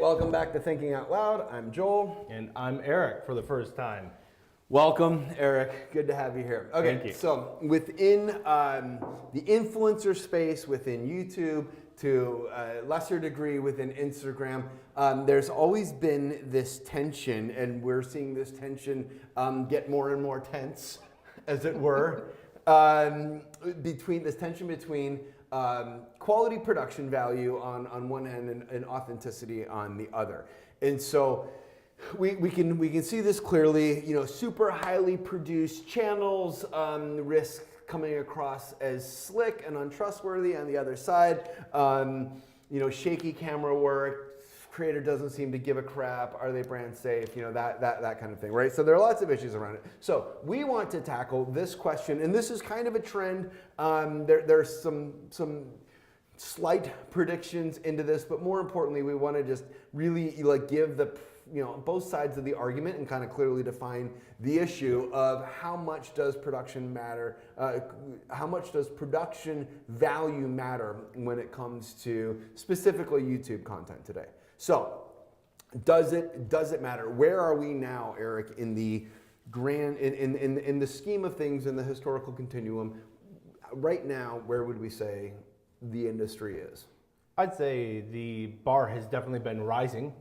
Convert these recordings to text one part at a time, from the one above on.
Welcome back to Thinking Out Loud. I'm Joel. And I'm Eric for the first time. Welcome, Eric. Good to have you here. Okay, Thank you. So within the influencer space, within YouTube, to a lesser degree within Instagram, there's always been this tension, and we're seeing this tension get more and more tense, as it were, between quality production value on one end and authenticity on the other. And so we can see this clearly. Super highly produced channels risk coming across as slick and untrustworthy on the other side. Shaky camera work. Creator doesn't seem to give a crap. Are they brand safe? That kind of thing, right? So there are lots of issues around it. So we want to tackle this question, and this is kind of a trend. There's some slight predictions into this, but more importantly, we want to just really give the both sides of the argument and kind of clearly define the issue of how much does production matter, how much does production value matter when it comes to specifically YouTube content today. So, does it matter? Where are we now, Eric, in the grand in the scheme of things in the historical continuum? Right now, where would we say the industry is? I'd say the bar has definitely been rising.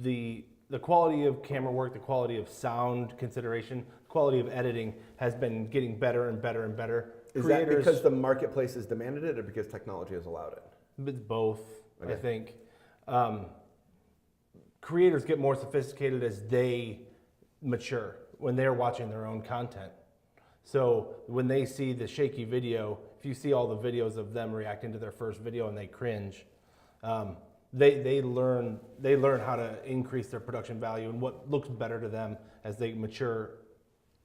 The quality of camera work, the quality of sound consideration, quality of editing has been getting better and better and better. Is that because the marketplace has demanded it, or because technology has allowed it? It's both, okay. I think. Creators get more sophisticated as they mature when they're watching their own content. So when they see the shaky video, if you see all the videos of them reacting to their first video and they cringe, they learn how to increase their production value and what looks better to them as they mature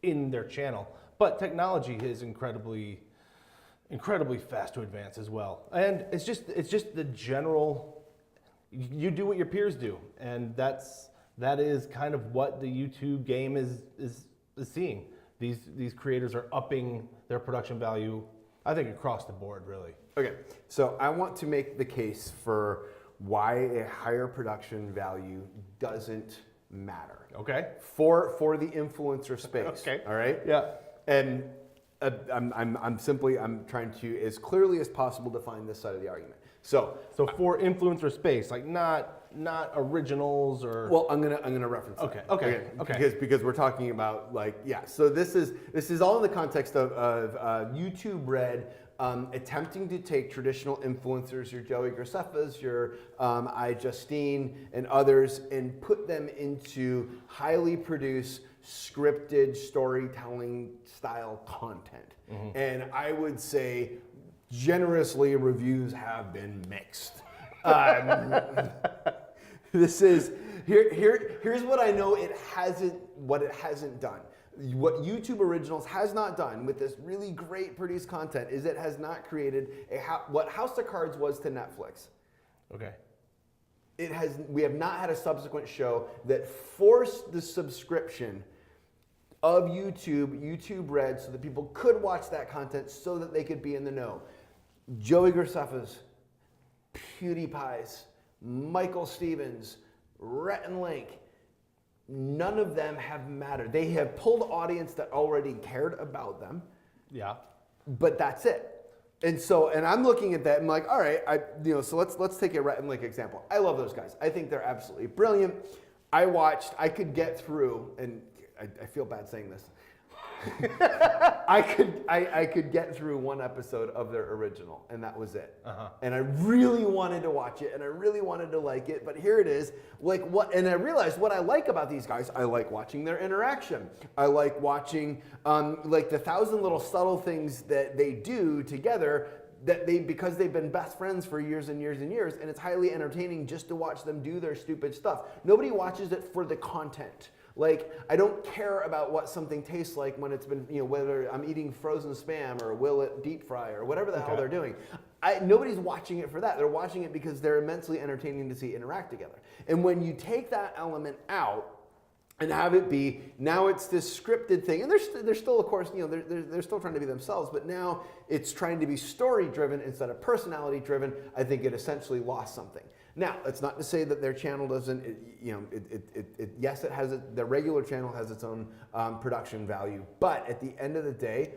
in their channel. But technology is incredibly fast to advance as well, and it's just the general. You do what your peers do, and that is kind of what the YouTube game is seeing. These creators are upping their production value, I think, across the board, really. Okay, so I want to make the case for why a higher production value doesn't matter. Okay. For the influencer space. Okay. All right. Yeah. And I'm trying to as clearly as possible define this side of the argument. So for influencer space, like not originals or. Well, I'm gonna reference. Okay. That. Okay. Because we're talking about So this is all in the context of YouTube Red attempting to take traditional influencers, your Joey Graceffas, your Justine, and others, and put them into highly produced, scripted storytelling style content. Mm-hmm. And I would say, generously, reviews have been mixed. This is here's what I know it hasn't done. What YouTube Originals has not done with this really great produced content is it has not created what House of Cards was to Netflix. Okay. We have not had a subsequent show that forced the subscription of YouTube Red, so that people could watch that content so that they could be in the know. Joey Graceffas, PewDiePie's, Michael Stevens, Rhett and Link, none of them have mattered. They have pulled audience that already cared about them. Yeah. But that's it. And I'm looking at that and I'm like, all right, so let's take a Rhett and Link example. I love those guys. I think they're absolutely brilliant. I could get through, and I feel bad saying this. I could get through one episode of their original, and that was it. Uh-huh. And I really wanted to watch it, and I really wanted to like it, but here it is. And I realized what I like about these guys. I like watching their interaction. I like watching the 1,000 little subtle things that they do together, because they've been best friends for years and years and years, and it's highly entertaining just to watch them do their stupid stuff. Nobody watches it for the content. I don't care about what something tastes like when it's been, whether I'm eating frozen Spam or will it deep fry or whatever the hell they're doing. nobody's watching it for that. They're watching it because they're immensely entertaining to see interact together. And when you take that element out and have it be, now it's this scripted thing, and they're still, of course, they're still trying to be themselves, but now it's trying to be story driven instead of personality driven. I think it essentially lost something. Now, that's not to say that their channel doesn't, yes, the regular channel has its own production value, but at the end of the day,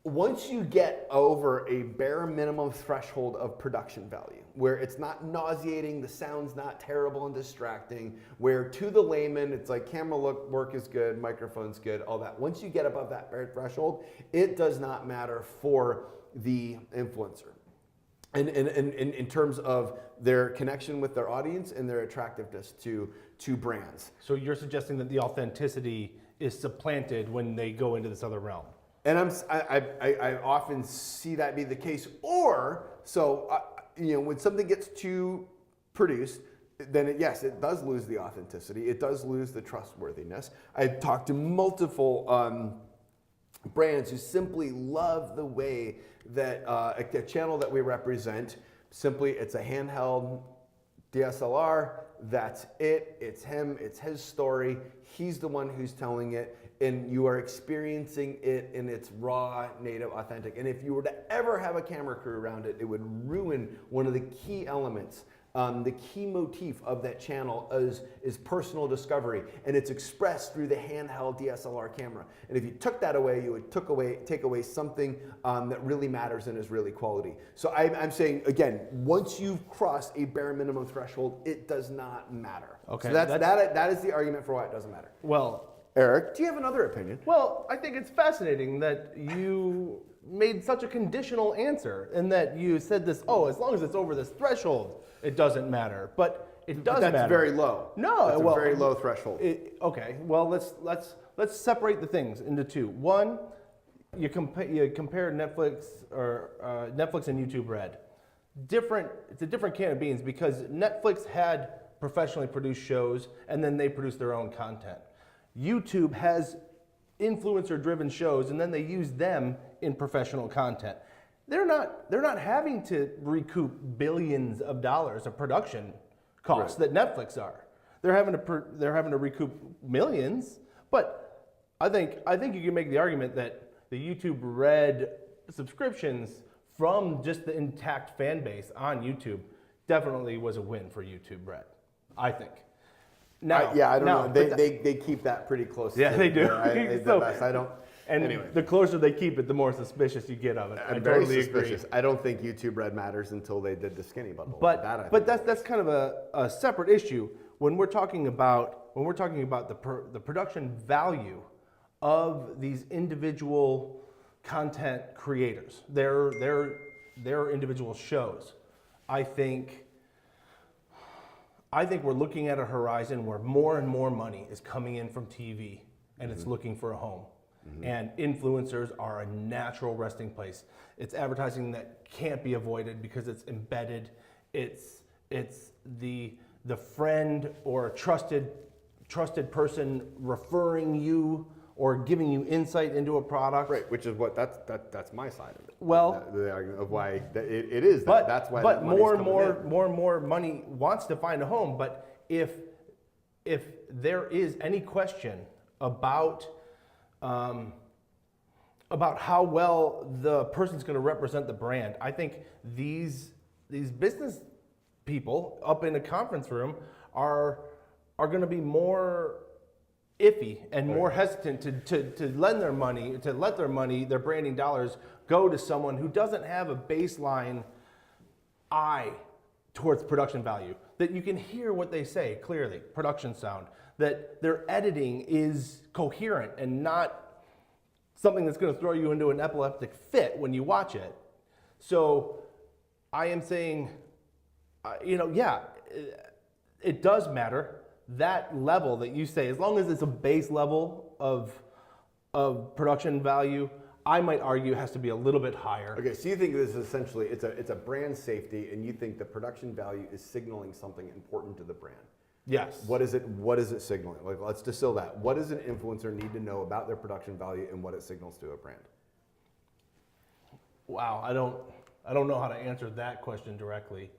once you get over a bare minimum threshold of production value, where it's not nauseating, the sound's not terrible and distracting, where to the layman, it's like camera work is good, microphone's good, all that. Once you get above that bare threshold, it does not matter for the influencer. And in terms of their connection with their audience and their attractiveness to brands. So you're suggesting that the authenticity is supplanted when they go into this other realm? And I often see that be the case. Or, when something gets too produced, then it does lose the authenticity. It does lose the trustworthiness. I've talked to multiple brands who simply love the way that a channel that we represent, simply it's a handheld DSLR, that's it, it's him, it's his story, he's the one who's telling it, and you are experiencing it in its raw, native, authentic. And if you were to ever have a camera crew around it, it would ruin one of the key elements. The key motif of that channel is personal discovery, and it's expressed through the handheld DSLR camera. And if you took that away, you would take away something that really matters and is really quality. So I'm saying, again, once you've crossed a bare minimum threshold, it does not matter. Okay. So that is the argument for why it doesn't matter. Well, Eric, do you have another opinion? Well, I think it's fascinating that you made such a conditional answer and that you said this, as long as it's over this threshold, it doesn't matter. But it does matter. That's very low. No, that's a very low threshold. Okay, well, let's separate the things into two. One, you compare Netflix or Netflix and YouTube Red. It's a different can of beans because Netflix had professionally produced shows and then they produce their own content. YouTube has influencer-driven shows, and then they use them in professional content. They're not having to recoup billions of dollars of production costs that Netflix are. They're having to recoup millions. But I think you can make the argument that the YouTube Red subscriptions from just the intact fan base on YouTube definitely was a win for YouTube Red. I think. Now, I don't know. They keep that pretty close. Yeah, they do. I don't. And anyway, the closer they keep it, the more suspicious you get of it. I'm very suspicious. Agree. I don't think YouTube Red matters until they did the skinny bundle. But that's kind of a separate issue when we're talking about the production value of these individual content creators, their individual shows. I think we're looking at a horizon where more and more money is coming in from TV and it's looking for a home. Mm-hmm. And influencers are a natural resting place. It's advertising that can't be avoided because it's embedded. It's the friend or trusted person referring you or giving you insight into a product. Right, which is that's my side of it. Well, the argument of why it is but, that's why. But more and more money wants to find a home. But if there is any question about how well the person's going to represent the brand, I think these business people up in a conference room are going to be more iffy and more hesitant to lend their money, to let their branding dollars go to someone who doesn't have a baseline eye towards production value, that you can hear what they say clearly, production sound, that their editing is coherent and not something that's going to throw you into an epileptic fit when you watch it. So I am saying, it does matter. That level that you say, as long as it's a base level of production value, I might argue it has to be a little bit higher. Okay, so you think this is essentially it's a brand safety, and you think the production value is signaling something important to the brand. Yes. What is it signaling? Like, let's distill that. What does an influencer need to know about their production value and what it signals to a brand? Wow, I don't know how to answer that question directly,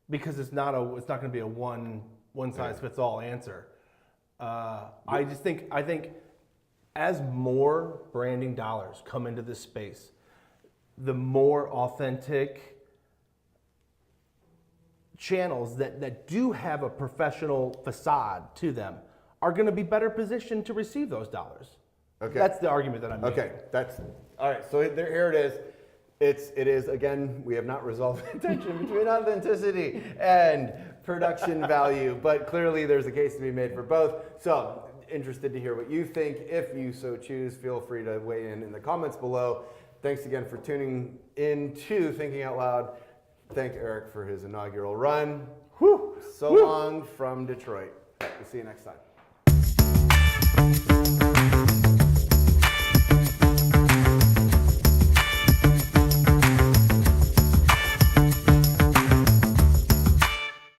because it's not going to be a one size fits all answer. I think as more branding dollars come into this space, the more authentic channels that do have a professional facade to them are going to be better positioned to receive those dollars. Okay. That's the argument that I'm making. Okay, that's all right. So here it is. It is again. We have not resolved the tension between authenticity and production value, but clearly there's a case to be made for both. So interested to hear what you think. If you so choose, feel free to weigh in the comments below. Thanks again for tuning in to Thinking Out Loud. Thank Erich for his inaugural run. So long from Detroit. We'll see you next time.